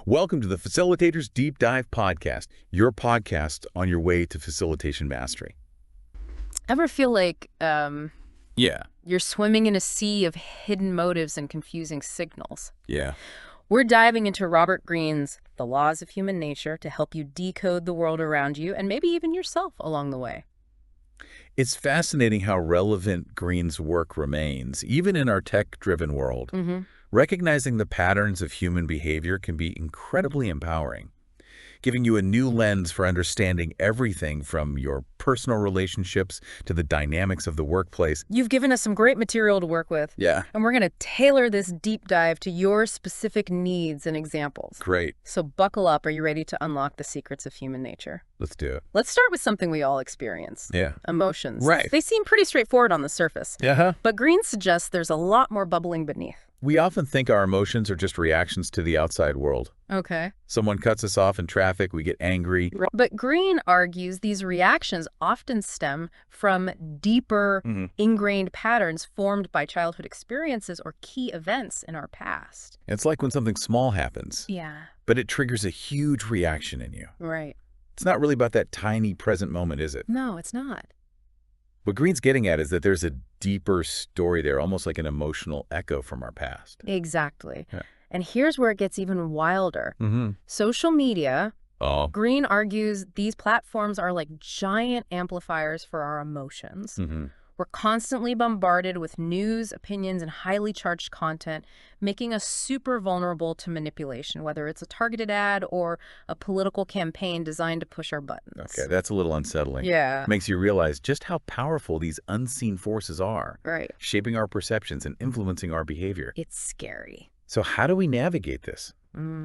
Welcome to the Facilitators Deep Dive Podcast, your podcast on your way to facilitation mastery. Ever feel like Yeah. you're swimming in a sea of hidden motives and confusing signals? Yeah. We're diving into Robert Greene's The Laws of Human Nature to help you decode the world around you and maybe even yourself along the way. It's fascinating how relevant Greene's work remains, even in our tech-driven world. Recognizing the patterns of human behavior can be incredibly empowering, giving you a new lens for understanding everything from your personal relationships to the dynamics of the workplace. You've given us some great material to work with. Yeah. And we're going to tailor this deep dive to your specific needs and examples. Great. So buckle up. Are you ready to unlock the secrets of human nature? Let's do it. Let's start with something we all experience. Yeah. Emotions. Right. They seem pretty straightforward on the surface. Yeah. But Greene suggests there's a lot more bubbling beneath. We often think our emotions are just reactions to the outside world. Okay. Someone cuts us off in traffic, we get angry. But Greene argues these reactions often stem from deeper, ingrained patterns formed by childhood experiences or key events in our past. It's like when something small happens, Yeah. but it triggers a huge reaction in you. Right. It's not really about that tiny present moment, is it? No, it's not. What Greene's getting at is that there's a deeper story there, almost like an emotional echo from our past. Exactly. Yeah. And here's where it gets even wilder. Social media, Oh. Greene argues these platforms are like giant amplifiers for our emotions. We're constantly bombarded with news, opinions, and highly charged content, making us super vulnerable to manipulation, whether it's a targeted ad or a political campaign designed to push our buttons. Okay, that's a little unsettling. Yeah. Makes you realize just how powerful these unseen forces are, Right. shaping our perceptions and influencing our behavior. It's scary. So how do we navigate this?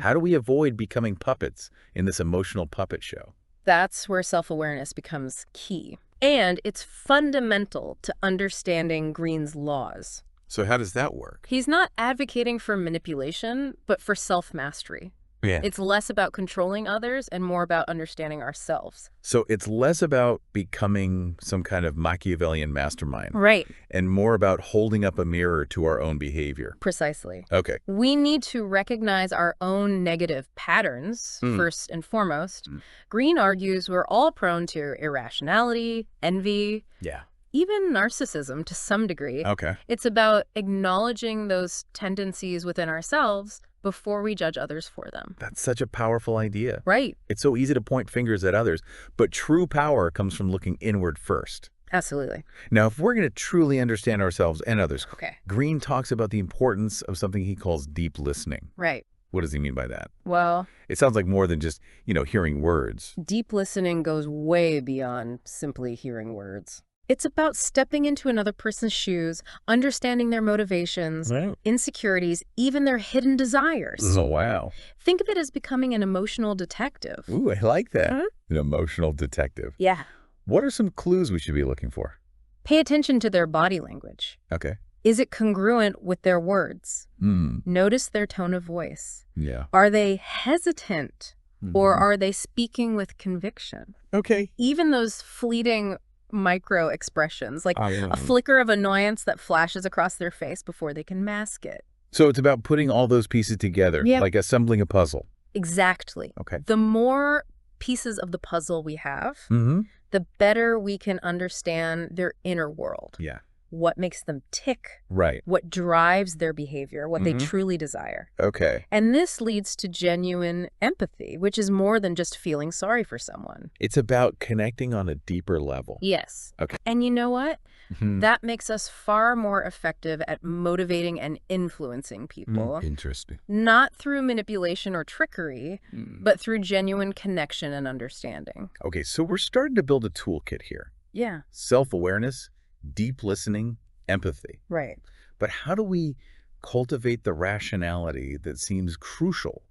How do we avoid becoming puppets in this emotional puppet show? That's where self-awareness becomes key. And it's fundamental to understanding Greene's laws. So how does that work? He's not advocating for manipulation, but for self-mastery. Yeah. It's less about controlling others and more about understanding ourselves. So it's less about becoming some kind of Machiavellian mastermind. Right. And more about holding up a mirror to our own behavior. Precisely. Okay. We need to recognize our own negative patterns, first and foremost. Greene argues we're all prone to irrationality, envy, Yeah. even narcissism to some degree. Okay. It's about acknowledging those tendencies within ourselves before we judge others for them. That's such a powerful idea. Right. It's so easy to point fingers at others, but true power comes from looking inward first. Absolutely. Now, if we're going to truly understand ourselves and others, Okay. Greene talks about the importance of something he calls deep listening. Right. What does he mean by that? Well, It sounds like more than just, hearing words. deep listening goes way beyond simply hearing words. It's about stepping into another person's shoes, understanding their motivations, insecurities, even their hidden desires. Oh, wow. Think of it as becoming an emotional detective. Ooh, I like that. An emotional detective. Yeah. What are some clues we should be looking for? Pay attention to their body language. Okay. Is it congruent with their words? Notice their tone of voice. Yeah. Are they hesitant or are they speaking with conviction? Okay. Even those fleeting micro expressions, like a flicker of annoyance that flashes across their face before they can mask it. So it's about putting all those pieces together, Yeah. like assembling a puzzle. Exactly. Okay. The more pieces of the puzzle we have, the better we can understand their inner world. Yeah. What makes them tick, Right. what drives their behavior, what they truly desire. Okay. And this leads to genuine empathy, which is more than just feeling sorry for someone. It's about connecting on a deeper level. Yes. Okay. And you know what? That makes us far more effective at motivating and influencing people. Interesting. Not through manipulation or trickery, but through genuine connection and understanding. Okay, so we're starting to build a toolkit here. Yeah. Self-awareness, deep listening, empathy. Right. But how do we cultivate the rationality that seems crucial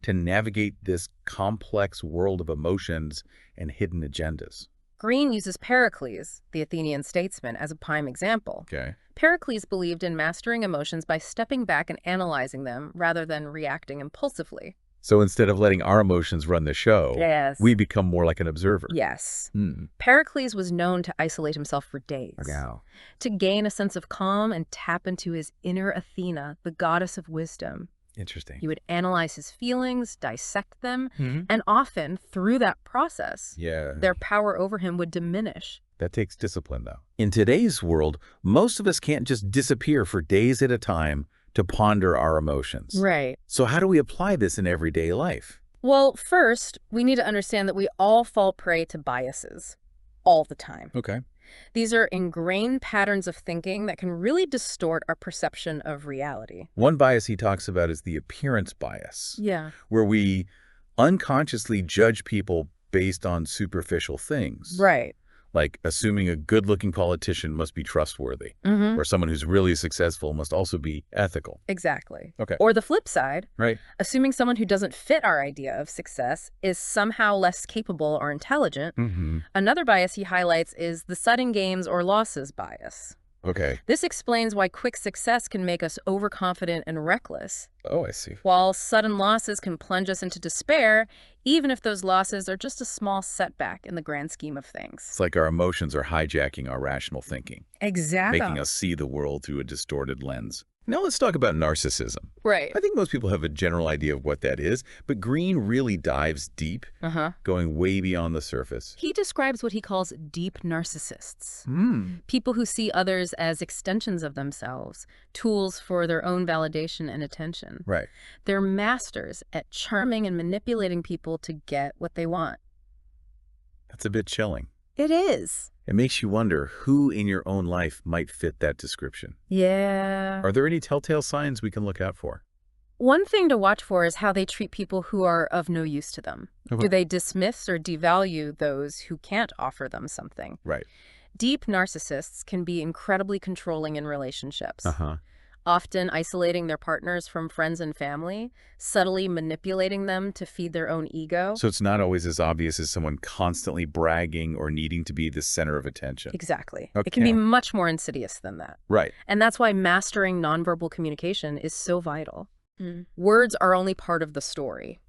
to navigate this complex world of emotions and hidden agendas? Greene uses Pericles, the Athenian statesman, as a prime example. Okay. Pericles believed in mastering emotions by stepping back and analyzing them rather than reacting impulsively. So instead of letting our emotions run the show, Yes. we become more like an observer. Yes. Pericles was known to isolate himself for days, to gain a sense of calm and tap into his inner Athena, the goddess of wisdom. Interesting. He would analyze his feelings, dissect them, Hmm. and often, through that process, Yeah. their power over him would diminish. That takes discipline, though. In today's world, most of us can't just disappear for days at a time to ponder our emotions. Right. So how do we apply this in everyday life? Well, first, we need to understand that we all fall prey to biases all the time. Okay. These are ingrained patterns of thinking that can really distort our perception of reality. One bias he talks about is the appearance bias, Yeah. where we unconsciously judge people based on superficial things. Right. Like assuming a good-looking politician must be trustworthy, Mm-hmm. or someone who's really successful must also be ethical. Exactly. Okay. Or the flip side, Right. assuming someone who doesn't fit our idea of success is somehow less capable or intelligent. Mm-hmm. Another bias he highlights is the sudden gains or losses bias. Okay. This explains why quick success can make us overconfident and reckless, Oh, I see. while sudden losses can plunge us into despair, even if those losses are just a small setback in the grand scheme of things. It's like our emotions are hijacking our rational thinking, Exactly. making us see the world through a distorted lens. Now let's talk about narcissism. Right. I think most people have a general idea of what that is, but Greene really dives deep, going way beyond the surface. He describes what he calls deep narcissists. Hmm. People who see others as extensions of themselves, tools for their own validation and attention. Right. They're masters at charming and manipulating people to get what they want. That's a bit chilling. It is. It makes you wonder who in your own life might fit that description. Yeah. Are there any telltale signs we can look out for? One thing to watch for is how they treat people who are of no use to them. Okay. Do they dismiss or devalue those who can't offer them something? Right. Deep narcissists can be incredibly controlling in relationships. Uh-huh. Often isolating their partners from friends and family, subtly manipulating them to feed their own ego. So it's not always as obvious as someone constantly bragging or needing to be the center of attention. Exactly. Okay. It can be much more insidious than that. Right. And that's why mastering nonverbal communication is so vital. Words are only part of the story.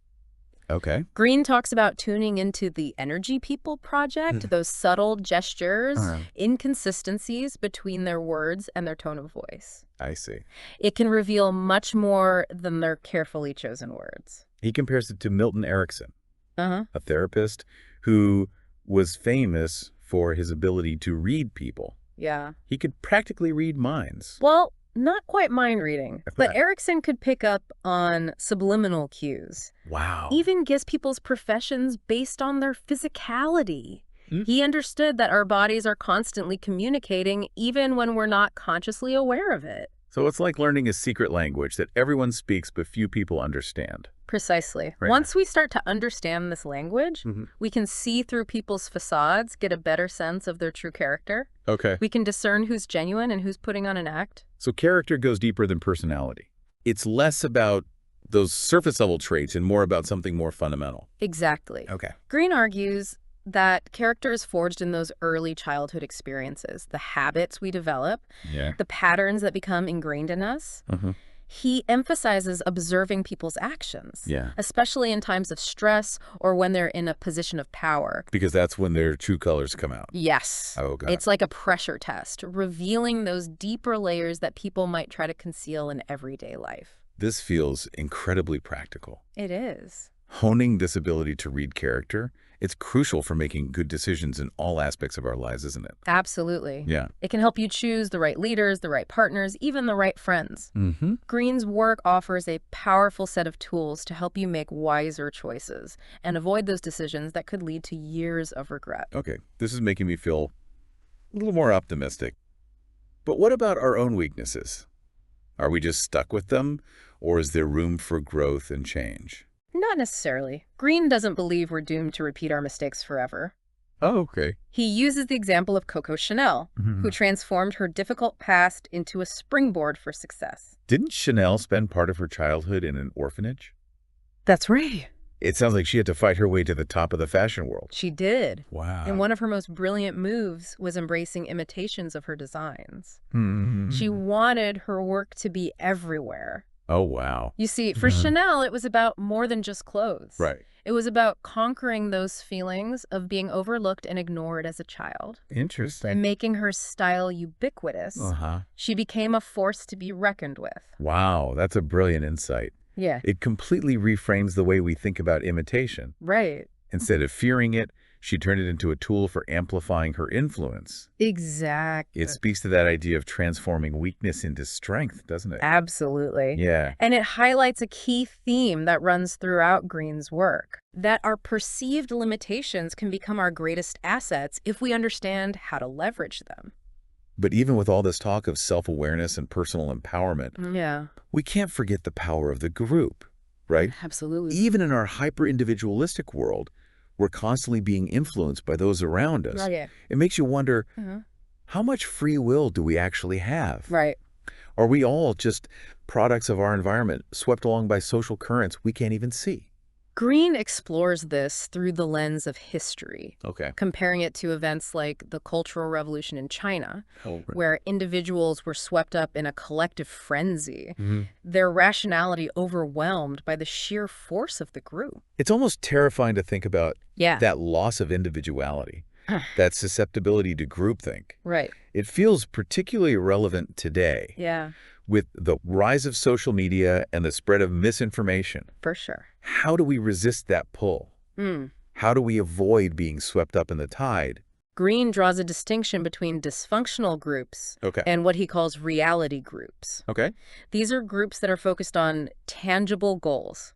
Okay. Greene talks about tuning into the Energy People project, those subtle gestures, inconsistencies between their words and their tone of voice. I see. It can reveal much more than their carefully chosen words. He compares it to Milton Erickson, Uh-huh. a therapist who was famous for his ability to read people. Yeah. He could practically read minds. Well, not quite mind reading, but Erickson could pick up on subliminal cues. Wow. Even guess people's professions based on their physicality. He understood that our bodies are constantly communicating even when we're not consciously aware of it. So it's like learning a secret language that everyone speaks but few people understand. Precisely. Right. Once we start to understand this language, we can see through people's facades, get a better sense of their true character. Okay. We can discern who's genuine and who's putting on an act. So character goes deeper than personality. It's less about those surface level traits and more about something more fundamental. Exactly. Okay. Greene argues that character is forged in those early childhood experiences, the habits we develop, Yeah. the patterns that become ingrained in us. He emphasizes observing people's actions, Yeah. especially in times of stress or when they're in a position of power. Because that's when their true colors come out. Yes. Oh, God. It's like a pressure test, revealing those deeper layers that people might try to conceal in everyday life. This feels incredibly practical. It is. Honing this ability to read character, it's crucial for making good decisions in all aspects of our lives, isn't it? Absolutely. Yeah. It can help you choose the right leaders, the right partners, even the right friends. Mm-hmm. Greene's work offers a powerful set of tools to help you make wiser choices and avoid those decisions that could lead to years of regret. Okay, this is making me feel a little more optimistic. But what about our own weaknesses? Are we just stuck with them, or is there room for growth and change? Not necessarily. Greene doesn't believe we're doomed to repeat our mistakes forever. Oh, okay. He uses the example of Coco Chanel, who transformed her difficult past into a springboard for success. Didn't Chanel spend part of her childhood in an orphanage? That's right. It sounds like she had to fight her way to the top of the fashion world. She did. Wow. And one of her most brilliant moves was embracing imitations of her designs. She wanted her work to be everywhere. Oh, wow. You see, for Chanel, it was about more than just clothes. Right. It was about conquering those feelings of being overlooked and ignored as a child. Interesting. And making her style ubiquitous, Uh-huh. she became a force to be reckoned with. Wow, that's a brilliant insight. Yeah. It completely reframes the way we think about imitation. Right. Instead of fearing it, she turned it into a tool for amplifying her influence. Exactly. It speaks to that idea of transforming weakness into strength, doesn't it? Absolutely. Yeah. And it highlights a key theme that runs throughout Greene's work, that our perceived limitations can become our greatest assets if we understand how to leverage them. But even with all this talk of self-awareness and personal empowerment, Yeah, we can't forget the power of the group, right? absolutely. Even in our hyper-individualistic world, we're constantly being influenced by those around us. Oh, yeah. It makes you wonder, how much free will do we actually have? Right. Are we all just products of our environment, swept along by social currents we can't even see? Greene explores this through the lens of history, Okay. comparing it to events like the Cultural Revolution in China, Oh, where individuals were swept up in a collective frenzy, mm-hmm. their rationality overwhelmed by the sheer force of the group. It's almost terrifying to think about Yeah. that loss of individuality, that susceptibility to groupthink. Right. It feels particularly relevant today Yeah, with the rise of social media and the spread of misinformation. for sure. How do we resist that pull? How do we avoid being swept up in the tide? Greene draws a distinction between dysfunctional groups Okay. and what he calls reality groups. Okay. These are groups that are focused on tangible goals,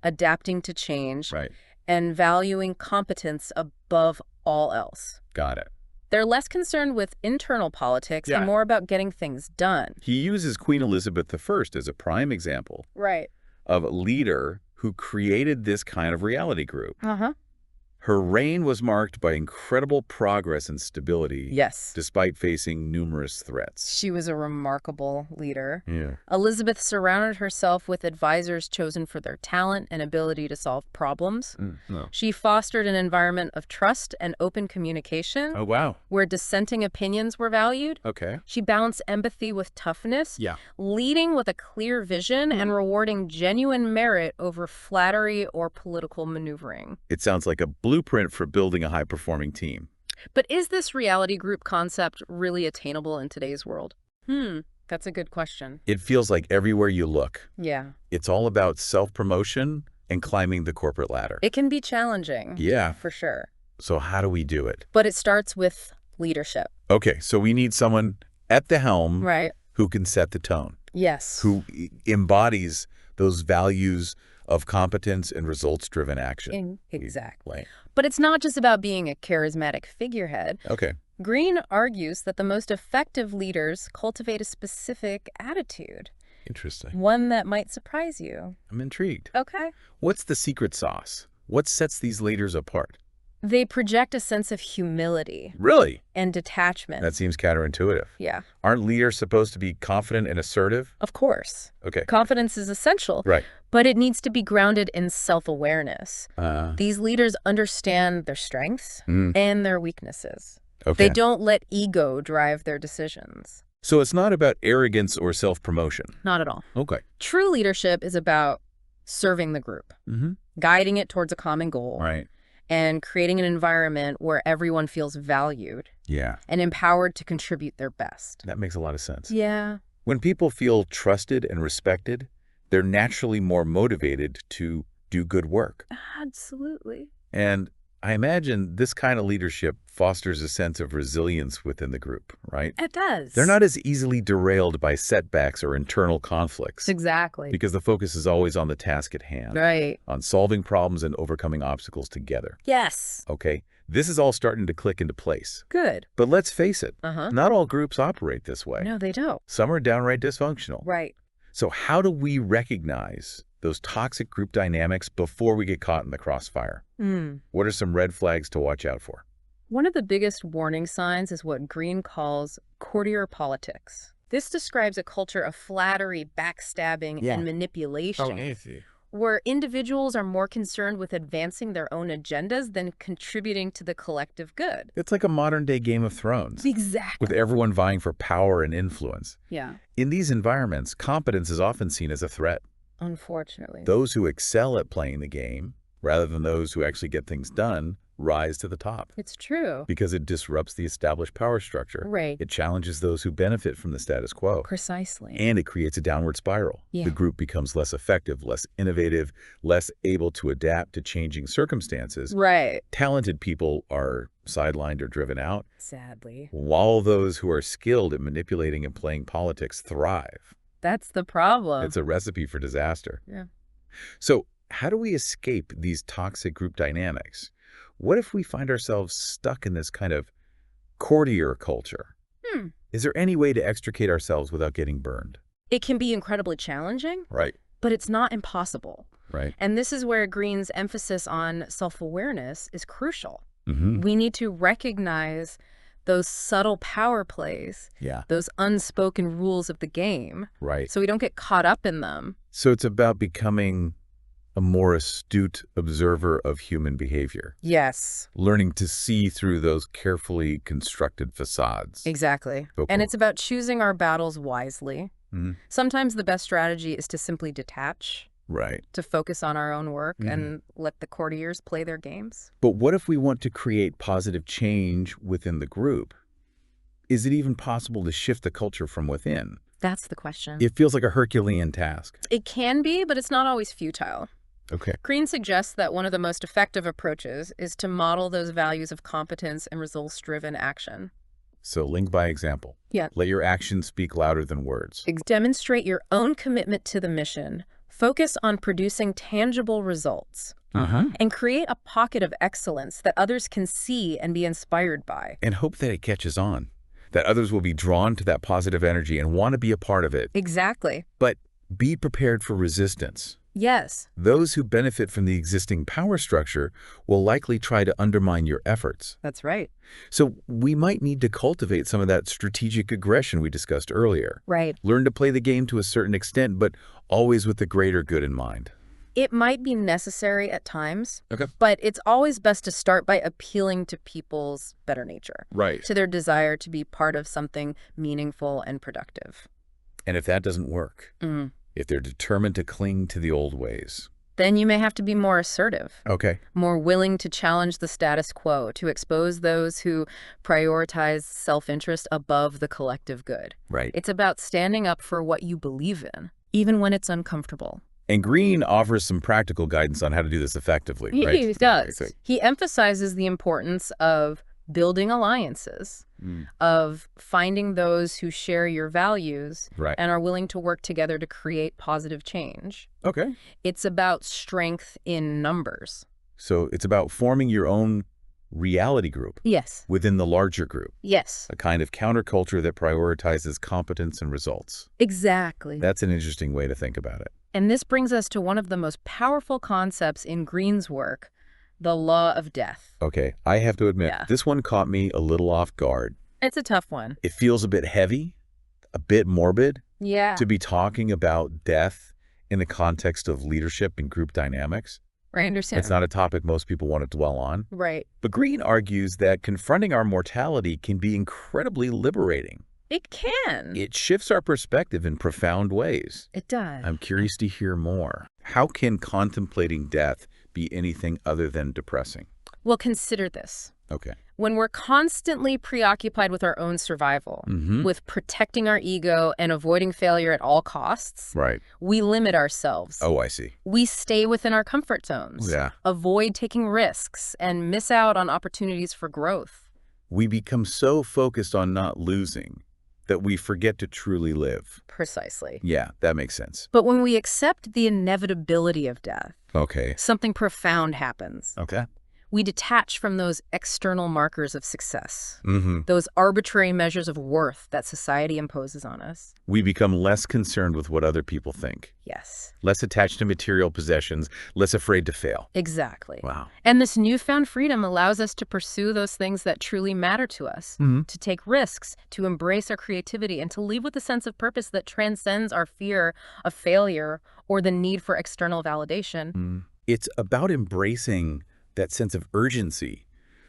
adapting to change, Right. and valuing competence above all else. Got it. They're less concerned with internal politics Yeah. and more about getting things done. He uses Queen Elizabeth I as a prime example Right. of a leader who created this kind of reality group. Uh-huh. Her reign was marked by incredible progress and stability, Yes. despite facing numerous threats. She was a remarkable leader. Yeah. Elizabeth surrounded herself with advisors chosen for their talent and ability to solve problems. No. She fostered an environment of trust and open communication Oh, wow. where dissenting opinions were valued. Okay. She balanced empathy with toughness, Yeah. leading with a clear vision and rewarding genuine merit over flattery or political maneuvering. It sounds like a blueprint for building a high-performing team. But is this reality group concept really attainable in today's world? That's a good question. It feels like everywhere you look, Yeah. it's all about self-promotion and climbing the corporate ladder. It can be challenging. Yeah. For sure. So how do we do it? But it starts with leadership. Okay, so we need someone at the helm Right. who can set the tone, Yes. who embodies those values of competence and results-driven action. Exactly. Right. But it's not just about being a charismatic figurehead. Okay. Greene argues that the most effective leaders cultivate a specific attitude, Interesting. one that might surprise you. I'm intrigued. Okay. What's the secret sauce? What sets these leaders apart? They project a sense of humility Really? and detachment. That seems counterintuitive. Yeah, Aren't leaders supposed to be confident and assertive? of course. Okay. Confidence is essential, Right. but it needs to be grounded in self-awareness. Uh, These leaders understand their strengths and their weaknesses. okay. They don't let ego drive their decisions. So it's not about arrogance or self-promotion. Not at all. Okay. True leadership is about serving the group, guiding it towards a common goal, Right. and creating an environment where everyone feels valued Yeah. and empowered to contribute their best. That makes a lot of sense. Yeah. When people feel trusted and respected, they're naturally more motivated to do good work. Absolutely. And I imagine this kind of leadership fosters a sense of resilience within the group, right? It does. They're not as easily derailed by setbacks or internal conflicts Exactly. because the focus is always on the task at hand, Right. on solving problems and overcoming obstacles together. Yes. Okay, this is all starting to click into place. Good. But let's face it, Uh-huh. not all groups operate this way. No, they don't. Some are downright dysfunctional. Right. So how do we recognize those toxic group dynamics before we get caught in the crossfire? What are some red flags to watch out for? One of the biggest warning signs is what Greene calls courtier politics. This describes a culture of flattery, backstabbing, and manipulation, where individuals are more concerned with advancing their own agendas than contributing to the collective good. It's like a modern-day Game of Thrones, Exactly. with everyone vying for power and influence. Yeah. In these environments, competence is often seen as a threat. Unfortunately. Those who excel at playing the game, rather than those who actually get things done, rise to the top It's true. because it disrupts the established power structure. Right. It challenges those who benefit from the status quo. Precisely. And it creates a downward spiral. Yeah. The group becomes less effective, less innovative, less able to adapt to changing circumstances. Right. Talented people are sidelined or driven out, Sadly. while those who are skilled at manipulating and playing politics thrive. That's the problem. It's a recipe for disaster. Yeah. So how do we escape these toxic group dynamics? What if we find ourselves stuck in this kind of courtier culture? Is there any way to extricate ourselves without getting burned? It can be incredibly challenging, Right. but it's not impossible. Right. And this is where Greene's emphasis on self-awareness is crucial. Mm-hmm. We need to recognize those subtle power plays, Yeah. those unspoken rules of the game, Right. so we don't get caught up in them. So it's about becoming a more astute observer of human behavior, Yes, learning to see through those carefully constructed facades. exactly. Okay. And it's about choosing our battles wisely. Mhm. Sometimes the best strategy is to simply detach, Right. to focus on our own work and let the courtiers play their games. But what if we want to create positive change within the group? Is it even possible to shift the culture from within? That's the question. It feels like a Herculean task. It can be, but it's not always futile. Okay. Greene suggests that one of the most effective approaches is to model those values of competence and results-driven action. So link by example. Yeah. Let your actions speak louder than words. Demonstrate your own commitment to the mission. Focus on producing tangible results. And create a pocket of excellence that others can see and be inspired by. And hope that it catches on, that others will be drawn to that positive energy and want to be a part of it. Exactly. But be prepared for resistance. Yes. Those who benefit from the existing power structure will likely try to undermine your efforts. That's right. So we might need to cultivate some of that strategic aggression we discussed earlier. Right. Learn to play the game to a certain extent, but always with the greater good in mind. It might be necessary at times, Okay. but it's always best to start by appealing to people's better nature, Right. to their desire to be part of something meaningful and productive. And if that doesn't work, if they're determined to cling to the old ways. Then you may have to be more assertive, Okay. more willing to challenge the status quo, to expose those who prioritize self-interest above the collective good. Right. It's about standing up for what you believe in, even when it's uncomfortable. And Greene offers some practical guidance on how to do this effectively, right? He does. Right. He emphasizes the importance of building alliances, of finding those who share your values Right. and are willing to work together to create positive change. Okay. It's about strength in numbers. So it's about forming your own reality group Yes. within the larger group, Yes. a kind of counterculture that prioritizes competence and results. Exactly. That's an interesting way to think about it. And this brings us to one of the most powerful concepts in Greene's work, the law of death. Okay, I have to admit, Yeah. this one caught me a little off guard. It's a tough one. It feels a bit heavy, a bit morbid, Yeah. to be talking about death in the context of leadership and group dynamics. I understand. It's not a topic most people want to dwell on. Right. But Greene argues that confronting our mortality can be incredibly liberating. It can. It shifts our perspective in profound ways. It does. I'm curious to hear more. How can contemplating death be anything other than depressing? Well, consider this. Okay. When we're constantly preoccupied with our own survival, with protecting our ego and avoiding failure at all costs, Right. we limit ourselves. Oh, I see. We stay within our comfort zones, Yeah. avoid taking risks, and miss out on opportunities for growth. We become so focused on not losing that we forget to truly live. Precisely. Yeah, that makes sense. But when we accept the inevitability of death, Okay. something profound happens. Okay. We detach from those external markers of success, Mm-hmm. those arbitrary measures of worth that society imposes on us. We become less concerned with what other people think, Yes, less attached to material possessions, less afraid to fail. exactly. Wow. And this newfound freedom allows us to pursue those things that truly matter to us, to take risks, to embrace our creativity, and to live with a sense of purpose that transcends our fear of failure or the need for external validation. It's about embracing that sense of urgency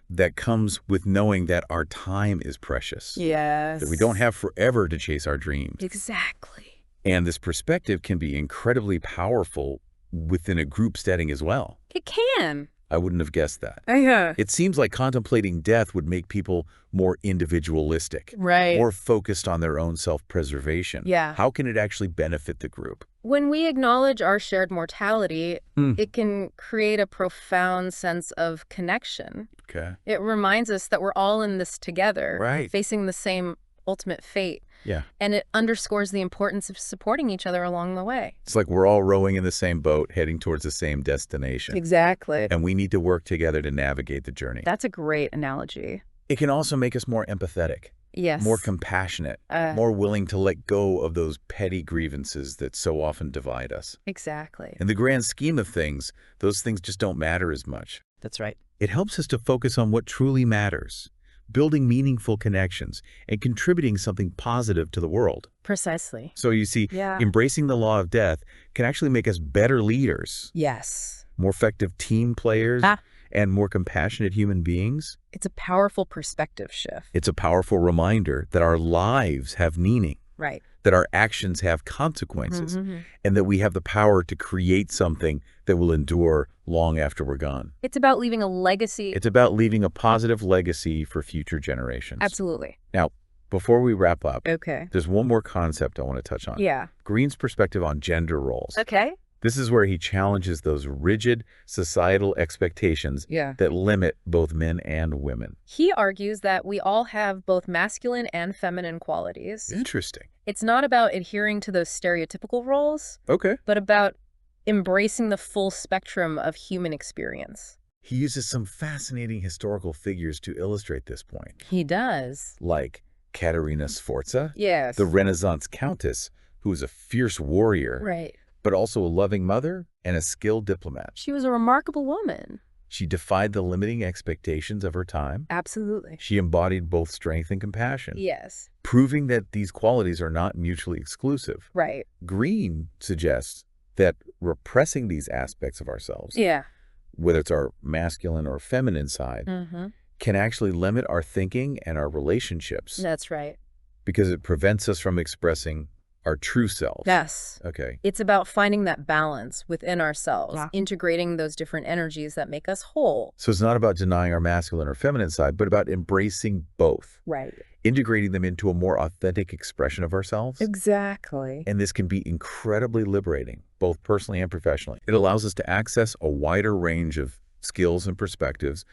that comes with knowing that our time is precious, Yes. that we don't have forever to chase our dreams. Exactly. And this perspective can be incredibly powerful within a group setting as well. It can. I wouldn't have guessed that. Yeah. It seems like contemplating death would make people more individualistic, Right. more focused on their own self-preservation. Yeah. How can it actually benefit the group? When we acknowledge our shared mortality, Hmm. it can create a profound sense of connection. Okay. It reminds us that we're all in this together, Right. facing the same ultimate fate. Yeah. And it underscores the importance of supporting each other along the way. It's like we're all rowing in the same boat, heading towards the same destination. Exactly. And we need to work together to navigate the journey. That's a great analogy. It can also make us more empathetic, Yes. more compassionate, more willing to let go of those petty grievances that so often divide us. Exactly. In the grand scheme of things, those things just don't matter as much. That's right. It helps us to focus on what truly matters, building meaningful connections and contributing something positive to the world. Precisely. So you see, Yeah. embracing the law of death can actually make us better leaders, Yes. more effective team players, and more compassionate human beings. It's a powerful perspective shift. It's a powerful reminder that our lives have meaning, Right. that our actions have consequences, and that we have the power to create something that will endure long after we're gone. It's about leaving a legacy. It's about leaving a positive legacy for future generations. Absolutely. Now, before we wrap up, Okay. there's one more concept I want to touch on. Yeah. Greene's perspective on gender roles. Okay. This is where he challenges those rigid societal expectations that limit both men and women. He argues that we all have both masculine and feminine qualities. Interesting. It's not about adhering to those stereotypical roles, Okay. but about embracing the full spectrum of human experience. He uses some fascinating historical figures to illustrate this point, He does. like Caterina Sforza, Yes. the Renaissance countess, who was a fierce warrior, Right. but also a loving mother and a skilled diplomat. She was a remarkable woman. She defied the limiting expectations of her time. Absolutely. She embodied both strength and compassion, Yes. proving that these qualities are not mutually exclusive. Right. Greene suggests that repressing these aspects of ourselves, Yeah. whether it's our masculine or feminine side, can actually limit our thinking and our relationships That's right. because it prevents us from expressing our true selves. Yes. Okay. It's about finding that balance within ourselves, integrating those different energies that make us whole. So it's not about denying our masculine or feminine side, but about embracing both, Right. integrating them into a more authentic expression of ourselves. Exactly. And this can be incredibly liberating, both personally and professionally. It allows us to access a wider range of skills and perspectives,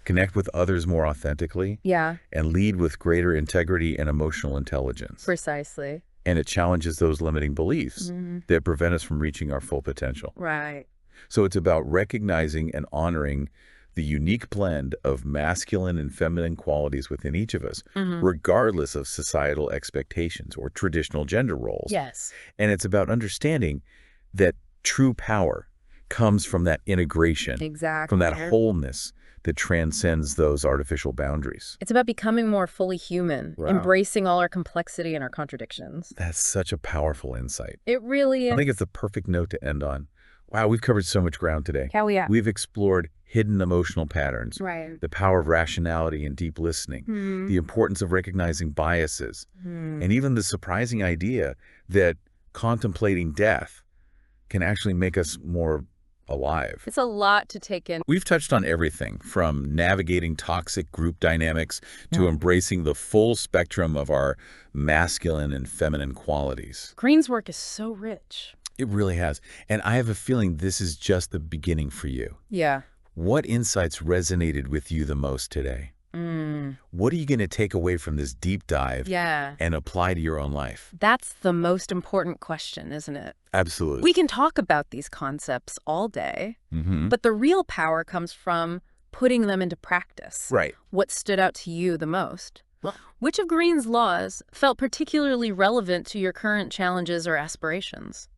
connect with others more authentically, Yeah. and lead with greater integrity and emotional intelligence. Precisely. And it challenges those limiting beliefs that prevent us from reaching our full potential. Right. So it's about recognizing and honoring the unique blend of masculine and feminine qualities within each of us, regardless of societal expectations or traditional gender roles. Yes. And it's about understanding that true power comes from that integration, Exactly. from that wholeness that transcends those artificial boundaries. It's about becoming more fully human, Wow. embracing all our complexity and our contradictions. That's such a powerful insight. It really is. I think it's the perfect note to end on. Wow, we've covered so much ground today. Hell yeah. We've explored hidden emotional patterns, Right. the power of rationality and deep listening, the importance of recognizing biases, and even the surprising idea that contemplating death can actually make us more alive. It's a lot to take in. We've touched on everything from navigating toxic group dynamics to embracing the full spectrum of our masculine and feminine qualities. Greene's work is so rich. It really has. And I have a feeling this is just the beginning for you. Yeah. What insights resonated with you the most today? What are you going to take away from this deep dive and apply to your own life? That's the most important question, isn't it? Absolutely. We can talk about these concepts all day, but the real power comes from putting them into practice. Right. What stood out to you the most? Which of Greene's laws felt particularly relevant to your current challenges or aspirations?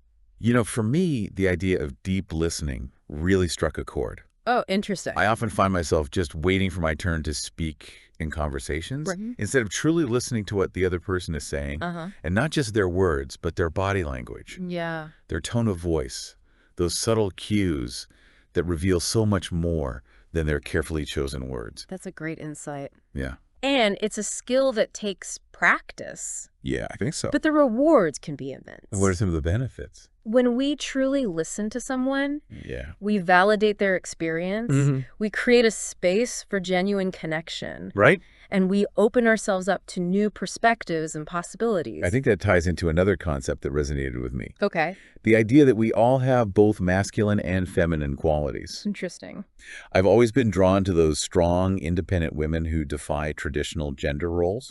You know, for me, the idea of deep listening really struck a chord. Oh, interesting. I often find myself just waiting for my turn to speak in conversations instead of truly listening to what the other person is saying, and not just their words, but their body language, Yeah. their tone of voice, those subtle cues that reveal so much more than their carefully chosen words. That's a great insight. Yeah. And it's a skill that takes practice. Yeah, I think so. But the rewards can be immense. And what are some of the benefits? When we truly listen to someone, Yeah. we validate their experience, we create a space for genuine connection, Right? and we open ourselves up to new perspectives and possibilities. I think that ties into another concept that resonated with me. Okay. The idea that we all have both masculine and feminine qualities. Interesting. I've always been drawn to those strong, independent women who defy traditional gender roles.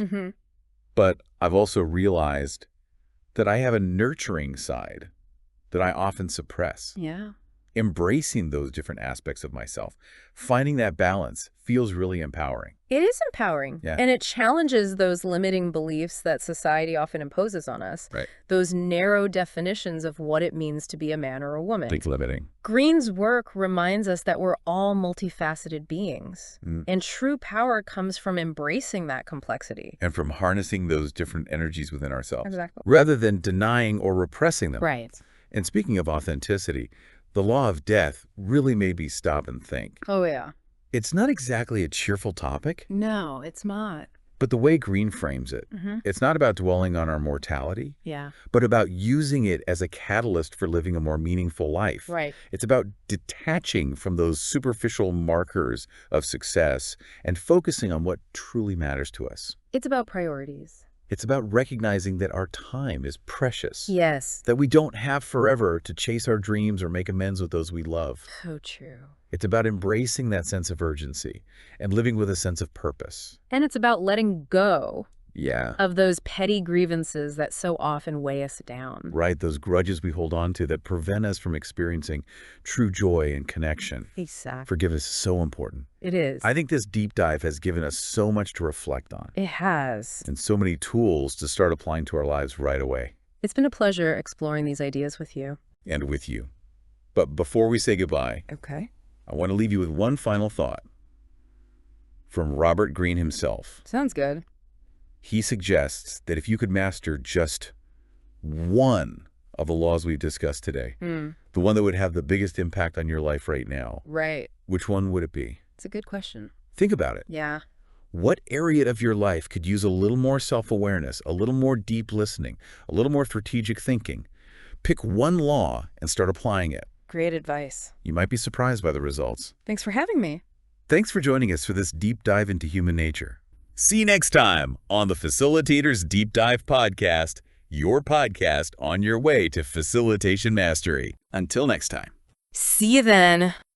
But I've also realized that I have a nurturing side that I often suppress. Yeah. Embracing those different aspects of myself, finding that balance feels really empowering. It is empowering. Yeah. And it challenges those limiting beliefs that society often imposes on us. Right. Those narrow definitions of what it means to be a man or a woman. Think limiting. Greene's work reminds us that we're all multifaceted beings. And true power comes from embracing that complexity. And from harnessing those different energies within ourselves. Exactly. Rather than denying or repressing them. Right. And speaking of authenticity, the law of death really made me stop and think. Oh, yeah. It's not exactly a cheerful topic, No, it's not. but the way Greene frames it, it's not about dwelling on our mortality, Yeah. but about using it as a catalyst for living a more meaningful life. Right. It's about detaching from those superficial markers of success and focusing on what truly matters to us. It's about priorities. It's about recognizing that our time is precious. Yes. That we don't have forever to chase our dreams or make amends with those we love. So true. It's about embracing that sense of urgency and living with a sense of purpose. And it's about letting go Yeah. of those petty grievances that so often weigh us down. Right, those grudges we hold on to that prevent us from experiencing true joy and connection. Exactly. Forgiveness is so important. It is. I think this deep dive has given us so much to reflect on It has. and so many tools to start applying to our lives right away. It's been a pleasure exploring these ideas with you. And with you. But before we say goodbye, Okay. I want to leave you with one final thought from Robert Greene himself. Sounds good. He suggests that if you could master just one of the laws we've discussed today, the one that would have the biggest impact on your life right now, Right. which one would it be? It's a good question. Think about it. Yeah. What area of your life could use a little more self-awareness, a little more deep listening, a little more strategic thinking? Pick one law and start applying it. Great advice. You might be surprised by the results. Thanks for having me. Thanks for joining us for this deep dive into human nature. See you next time on the Facilitators Deep Dive Podcast, your podcast on your way to facilitation mastery. Until next time. See you then.